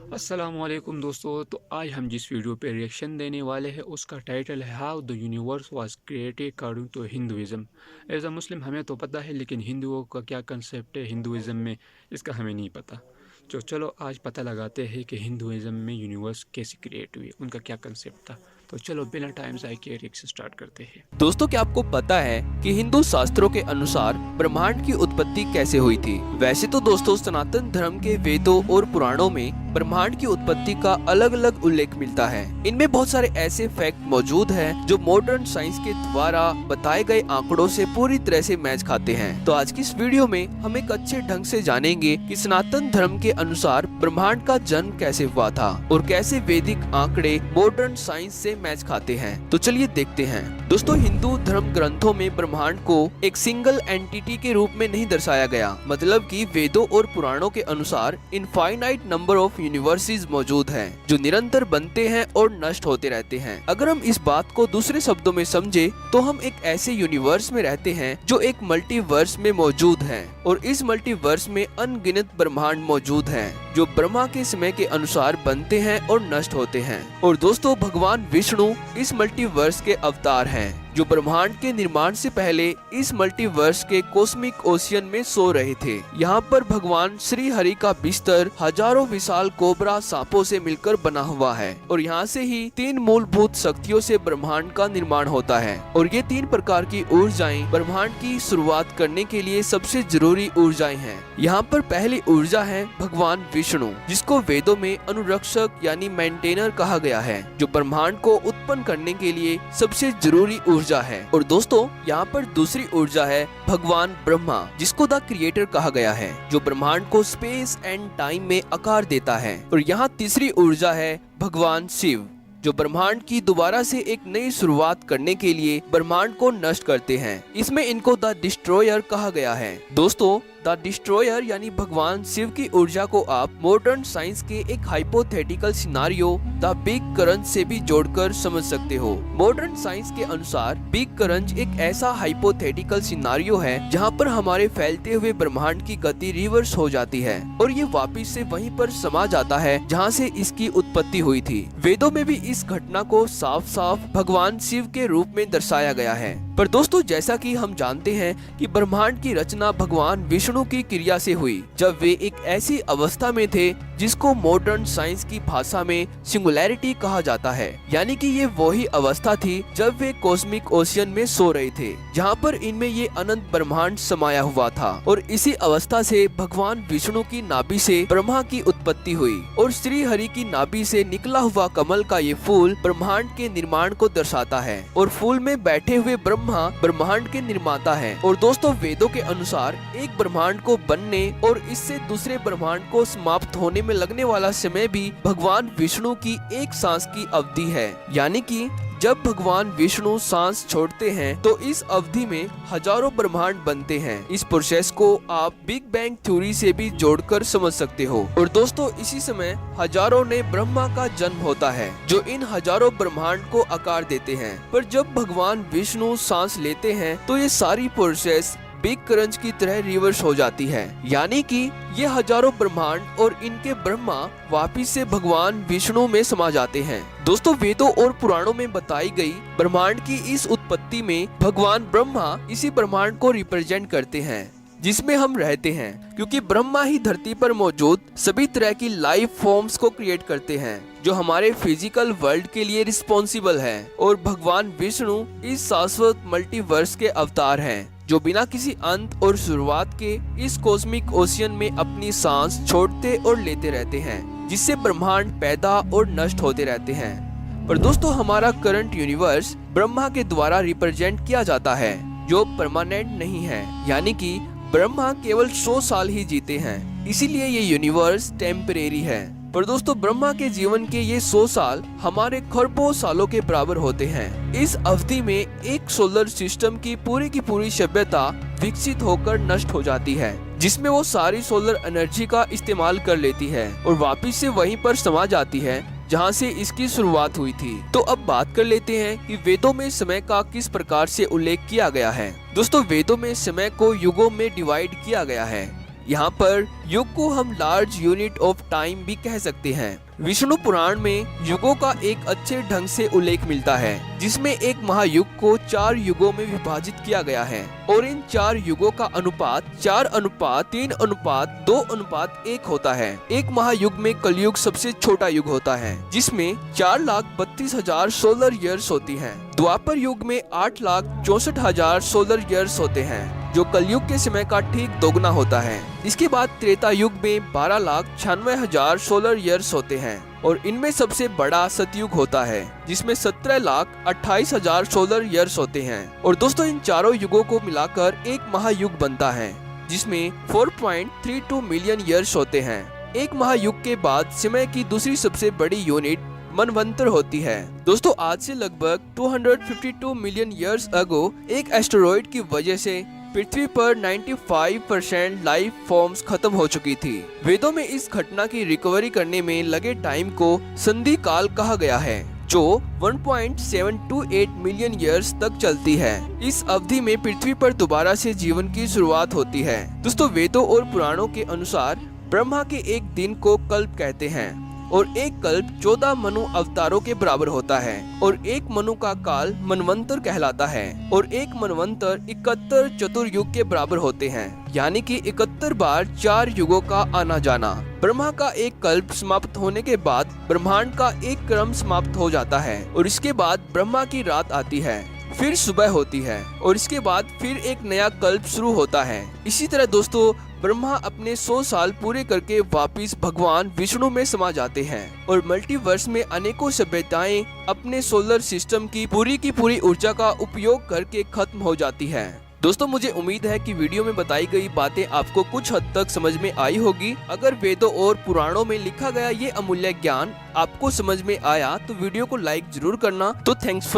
अस्सलामुअलैकुम दोस्तों। तो आज हम जिस वीडियो पे रिएक्शन देने वाले हैं उसका टाइटल है how the universe was created according to Hinduism. As a Muslim हमें तो पता है, लेकिन हिंदुओं का क्या कंसेप्ट है हिंदुइज्म में, इसका हमें नहीं पता। तो चलो आज पता लगाते हैं कि हिंदुइज्म में यूनिवर्स कैसे क्रिएट हुई, उनका क्या कंसेप्ट था। तो चलो बिना टाइम ज़ाय किए रिएक्शन स्टार्ट करते हैं। दोस्तों, क्या आपको पता है कि हिंदू शास्त्रों के अनुसार ब्रह्मांड की उत्पत्ति कैसे हुई थी? वैसे तो दोस्तों, सनातन धर्म के वेदों और पुराणों में ब्रह्मांड की उत्पत्ति का अलग अलग उल्लेख मिलता है। इनमें बहुत सारे ऐसे फैक्ट मौजूद हैं जो मॉडर्न साइंस के द्वारा बताए गए आंकड़ों से पूरी तरह से मैच खाते हैं। तो आज की इस वीडियो में हम एक अच्छे ढंग से जानेंगे कि सनातन धर्म के अनुसार ब्रह्मांड का जन्म कैसे हुआ था और कैसे वैदिक आंकड़े मॉडर्न साइंस से मैच खाते हैं। तो चलिए देखते हैं। दोस्तों, हिंदू धर्म ग्रंथों में ब्रह्मांड को एक सिंगल एंटिटी के रूप में नहीं दर्शाया गया। मतलब कि वेदों और पुराणों के अनुसार इनफाइनाइट नंबर ऑफ यूनिवर्सेस मौजूद हैं जो निरंतर बनते हैं और नष्ट होते रहते हैं। अगर हम इस बात को दूसरे शब्दों में समझे तो हम एक ऐसे यूनिवर्स में रहते हैं जो एक मल्टीवर्स में मौजूद है, और इस मल्टीवर्स में अनगिनत ब्रह्मांड मौजूद हैं जो ब्रह्मा के समय के अनुसार बनते हैं और नष्ट होते हैं। और दोस्तों, भगवान विष्णु इस मल्टीवर्स के अवतार हैं जो ब्रह्मांड के निर्माण से पहले इस मल्टीवर्स के कॉस्मिक ओशियन में सो रहे थे। यहाँ पर भगवान श्री हरि का बिस्तर हजारों विशाल कोबरा सांपों से मिलकर बना हुआ है, और यहाँ से ही 3 मूलभूत शक्तियों से ब्रह्मांड का निर्माण होता है। और ये 3 प्रकार की ऊर्जाएं ब्रह्मांड की शुरुआत करने के लिए सबसे जरूरी ऊर्जाएं हैं। यहाँ पर पहली ऊर्जा है भगवान विष्णु, जिसको वेदों में अनुरक्षक यानी मेंटेनर कहा गया है, जो ब्रह्मांड को उत्पन्न करने के लिए सबसे जरूरी ऊर्जा है। और दोस्तों, यहाँ पर दूसरी ऊर्जा है भगवान ब्रह्मा, जिसको द क्रिएटर कहा गया है, जो ब्रह्मांड को स्पेस एंड टाइम में आकार देता है। और यहाँ तीसरी ऊर्जा है भगवान शिव, जो ब्रह्मांड की दोबारा से एक नई शुरुआत करने के लिए ब्रह्मांड को नष्ट करते हैं। इसमें इनको द डिस्ट्रॉयर कहा गया है। दोस्तों, द डिस्ट्रॉयर यानी भगवान शिव की ऊर्जा को आप मॉडर्न साइंस के एक hypothetical scenario the big crunch से भी जोड़कर समझ सकते हो। मॉडर्न साइंस के अनुसार बिग क्रंच एक ऐसा हाइपोथेटिकल सिनारियो है जहां पर हमारे फैलते हुए ब्रह्मांड की गति रिवर्स हो जाती है और ये वापस से वहीं पर समा जाता है जहां से इसकी उत्पत्ति हुई थी। वेदों में भी इस घटना को साफ साफ भगवान शिव के रूप में दर्शाया गया है। पर दोस्तों, जैसा कि हम जानते हैं कि ब्रह्मांड की रचना भगवान विष्णु की क्रिया से हुई, जब वे एक ऐसी अवस्था में थे जिसको मॉडर्न साइंस की भाषा में सिंगुलैरिटी कहा जाता है। यानी कि ये वही अवस्था थी जब वे कॉस्मिक ओशियन में सो रहे थे, जहाँ पर इनमें ये अनंत ब्रह्मांड समाया हुआ था। और इसी अवस्था से भगवान विष्णु की नाभि से ब्रह्मा की उत्पत्ति हुई, और श्री हरि की नाभि से निकला हुआ कमल का ये फूल ब्रह्मांड के निर्माण को दर्शाता है, और फूल में बैठे हुए ब्रह्मा ब्रह्मांड के निर्माता हैं। और दोस्तों, वेदों के अनुसार एक ब्रह्मांड को बनने और इससे दूसरे ब्रह्मांड को समाप्त होने में लगने वाला समय भी भगवान विष्णु की एक सांस की अवधि है। यानी कि जब भगवान विष्णु सांस छोड़ते हैं तो इस अवधि में हजारों ब्रह्मांड बनते हैं। इस प्रोसेस को आप बिग बैंग थ्योरी से भी जोड़कर समझ सकते हो। और दोस्तों, इसी समय हजारों ने ब्रह्मा का जन्म होता है जो इन हजारों ब्रह्मांड को आकार देते हैं। पर जब भगवान विष्णु सांस लेते हैं तो ये सारी प्रोसेस बिग क्रंच की तरह रिवर्स हो जाती है। यानी कि ये हजारों ब्रह्मांड और इनके ब्रह्मा वापिस से भगवान विष्णु में समा जाते हैं। दोस्तों, वेदों और पुराणों में बताई गई ब्रह्मांड की इस उत्पत्ति में भगवान ब्रह्मा इसी ब्रह्मांड को रिप्रेजेंट करते हैं जिसमें हम रहते हैं, क्योंकि ब्रह्मा ही धरती पर मौजूद सभी तरह की लाइफ फॉर्म्स को क्रिएट करते हैं जो हमारे फिजिकल वर्ल्ड के लिए रिस्पॉन्सिबल है। और भगवान विष्णु इस शाश्वत मल्टीवर्स के अवतार हैं जो बिना किसी अंत और शुरुआत के इस कॉस्मिक ओशियन में अपनी सांस छोड़ते और लेते रहते हैं, जिससे ब्रह्मांड पैदा और नष्ट होते रहते हैं। पर दोस्तों, हमारा करंट यूनिवर्स ब्रह्मा के द्वारा रिप्रेजेंट किया जाता है जो परमानेंट नहीं है। यानी कि ब्रह्मा केवल 100 साल ही जीते हैं, इसीलिए ये यूनिवर्स टेम्परेरी है। पर दोस्तों, ब्रह्मा के जीवन के ये 100 साल हमारे खरबों सालों के बराबर होते हैं। इस अवधि में एक सोलर सिस्टम की पूरी सभ्यता विकसित होकर नष्ट हो जाती है, जिसमें वो सारी सोलर एनर्जी का इस्तेमाल कर लेती है और वापिस से वहीं पर समा जाती है जहाँ से इसकी शुरुआत हुई थी। तो अब बात कर लेते हैं कि वेदों में समय का किस प्रकार से उल्लेख किया गया है। दोस्तों, वेदों में समय को युगों में डिवाइड किया गया है। यहाँ पर युग को हम लार्ज यूनिट ऑफ टाइम भी कह सकते हैं। विष्णु पुराण में युगों का एक अच्छे ढंग से उल्लेख मिलता है, जिसमें एक महायुग को 4 युगों में विभाजित किया गया है और इन 4 युगों का अनुपात 4:3:2:1 होता है। एक महायुग में कलयुग सबसे छोटा युग होता है, जिसमें 4,32,000 सोलर ईयर्स होती हैं। द्वापर युग में 8,64,000 सोलर ईयर्स होते हैं, जो कलयुग के समय का ठीक दोगुना होता है। इसके बाद त्रेता युग में 12,96,000 सोलर ईयर्स होते हैं और इनमें सबसे बड़ा सतयुग होता है, जिसमें 17,28,000 सोलर ईयर्स होते हैं। और दोस्तों, इन चारों युगों को मिलाकर एक महायुग बनता है, जिसमें 4.32 मिलियन ईयर्स होते हैं। एक महायुग के बाद समय की दूसरी सबसे बड़ी यूनिट मनवंतर होती है। दोस्तों, आज से लगभग 252 मिलियन ईयर्स अगो एक एस्टेरॉइड की वजह से पृथ्वी पर 95% लाइफ फॉर्म्स खत्म हो चुकी थी। वेदों में इस घटना की रिकवरी करने में लगे टाइम को संधि काल कहा गया है, जो 1.728 मिलियन ईयर्स तक चलती है। इस अवधि में पृथ्वी पर दोबारा से जीवन की शुरुआत होती है। दोस्तों, वेदों और पुराणों के अनुसार ब्रह्मा के एक दिन को कल्प कहते हैं और एक कल्प 14 मनु अवतारों के बराबर होता है और एक मनु का काल मनवंतर कहलाता है और एक मनवंतर 71 चतुर्युग के बराबर होते हैं, यानी कि 71 बार 4 युगों का आना जाना। ब्रह्मा का एक कल्प समाप्त होने के बाद ब्रह्मांड का एक क्रम समाप्त हो जाता है और इसके बाद ब्रह्मा की रात आती है, फिर सुबह होती है और इसके बाद फिर एक नया कल्प शुरू होता है। इसी तरह दोस्तों, ब्रह्मा अपने 100 साल पूरे करके वापिस भगवान विष्णु में समा जाते हैं और मल्टीवर्स में अनेकों सभ्यताएं अपने सोलर सिस्टम की पूरी ऊर्जा का उपयोग करके खत्म हो जाती है। दोस्तों, मुझे उम्मीद है कि वीडियो में बताई गई बातें आपको कुछ हद तक समझ में आई होगी। अगर वेदों और पुराणों में लिखा गया ये अमूल्य ज्ञान आपको समझ में आया तो वीडियो को लाइक जरूर करना। तो थैंक्स फॉर